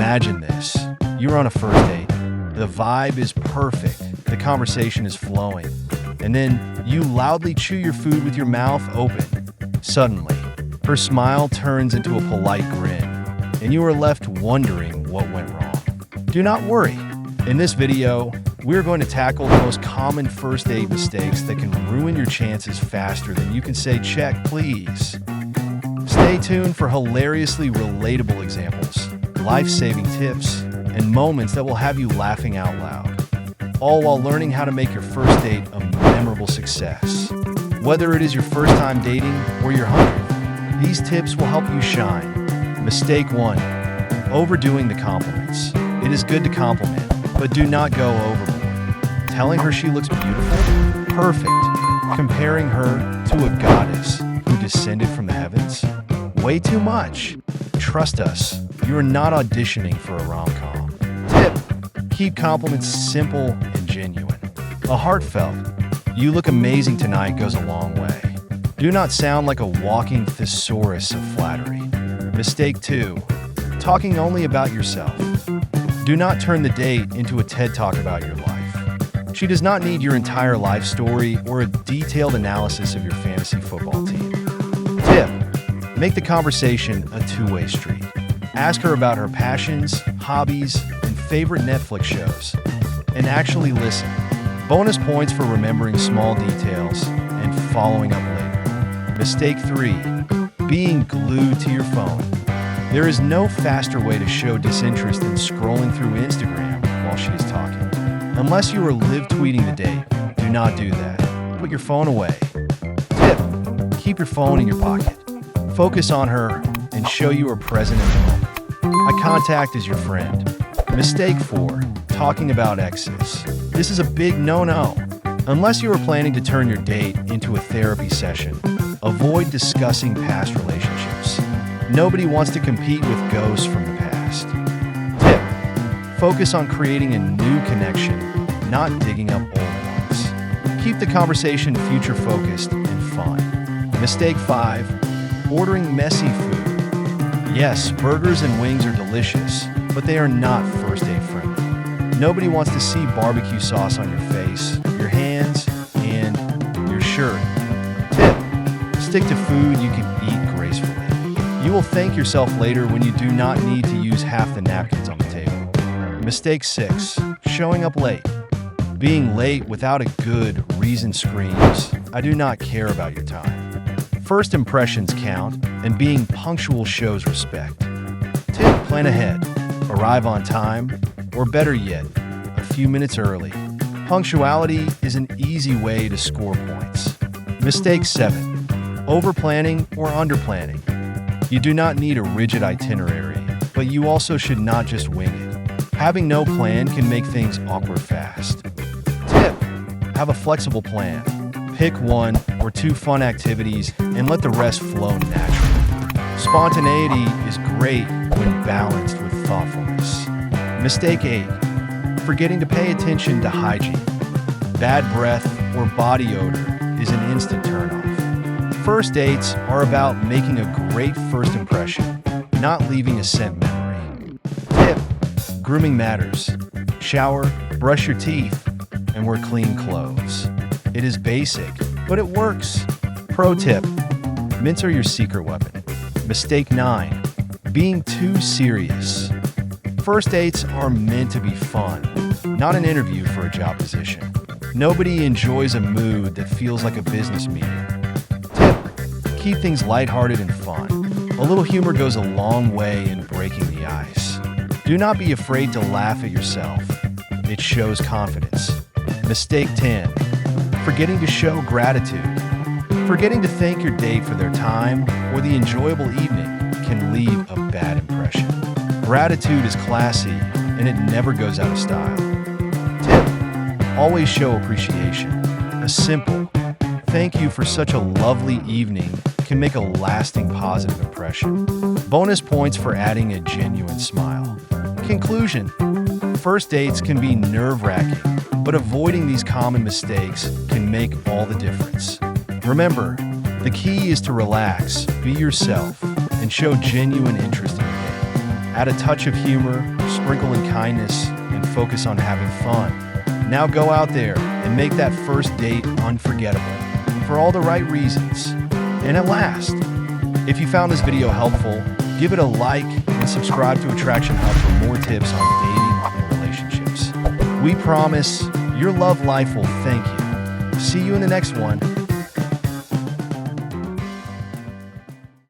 Imagine this. You're on a first date. The vibe is perfect. The conversation is flowing. And then you loudly chew your food with your mouth open. Suddenly, her smile turns into a polite grin, and you are left wondering what went wrong. Do not worry. In this video, we're going to tackle the most common first date mistakes that can ruin your chances faster than you can say check, please. Stay tuned for hilariously relatable examples, life-saving tips, and moments that will have you laughing out loud, all while learning how to make your first date a memorable success. Whether it is your first time dating or your 100th, these tips will help you shine. Mistake 1. Overdoing the compliments. It is good to compliment, but do not go overboard. Telling her she looks beautiful? Perfect. Comparing her to a goddess who descended from the heavens? Way too much. Trust us, you are not auditioning for a rom-com. Tip: keep compliments simple and genuine. A heartfelt, "You look amazing tonight" goes a long way. Do not sound like a walking thesaurus of flattery. Mistake 2. Talking only about yourself. Do not turn the date into a TED Talk about your life. She does not need your entire life story or a detailed analysis of your fantasy football team. Tip: make the conversation a two-way street. Ask her about her passions, hobbies, and favorite Netflix shows. And actually listen. Bonus points for remembering small details and following up later. Mistake 3. Being glued to your phone. There is no faster way to show disinterest than scrolling through Instagram while she is talking. Unless you are live tweeting the date, do not do that. Put your phone away. Tip: keep your phone in your pocket. Focus on her and show you are present in the moment. Eye contact is your friend. Mistake 4. Talking about exes. This is a big no-no. Unless you are planning to turn your date into a therapy session, avoid discussing past relationships. Nobody wants to compete with ghosts from the past. Tip: focus on creating a new connection, not digging up old ones. Keep the conversation future-focused and fun. Mistake 5. Ordering messy food. Yes, burgers and wings are delicious, but they are not first date friendly. Nobody wants to see barbecue sauce on your face, your hands, and your shirt. Tip: stick to food you can eat gracefully. You will thank yourself later when you do not need to use half the napkins on the table. Mistake 6. Showing up late. Being late without a good reason screams, "I do not care about your time." First impressions count, and being punctual shows respect. Tip: plan ahead. Arrive on time, or better yet, a few minutes early. Punctuality is an easy way to score points. Mistake 7. Over-planning or under-planning. You do not need a rigid itinerary, but you also should not just wing it. Having no plan can make things awkward fast. Tip: have a flexible plan. Pick 1 or 2 fun activities and let the rest flow naturally. Spontaneity is great when balanced with thoughtfulness. Mistake 8. Forgetting to pay attention to hygiene. Bad breath or body odor is an instant turnoff. First dates are about making a great first impression, not leaving a scent memory. Tip: grooming matters. Shower, brush your teeth, and wear clean clothes. It is basic, but it works. Pro tip: mints are your secret weapon. Mistake 9. Being too serious. First dates are meant to be fun, not an interview for a job position. Nobody enjoys a mood that feels like a business meeting. Tip: keep things lighthearted and fun. A little humor goes a long way in breaking the ice. Do not be afraid to laugh at yourself. It shows confidence. Mistake 10. Forgetting to show gratitude. Forgetting to thank your date for their time or the enjoyable evening can leave a bad impression. Gratitude is classy, and it never goes out of style. Tip: always show appreciation. A simple "thank you for such a lovely evening" can make a lasting positive impression. Bonus points for adding a genuine smile. Conclusion: first dates can be nerve-wracking, but avoiding these common mistakes can make all the difference. Remember, the key is to relax, be yourself, and show genuine interest in your date. Add a touch of humor, sprinkle in kindness, and focus on having fun. Now go out there and make that first date unforgettable for all the right reasons. And at last, if you found this video helpful, give it a like and subscribe to Attraction Hub for more tips on dating and relationships. We promise your love life will thank you. See you in the next one.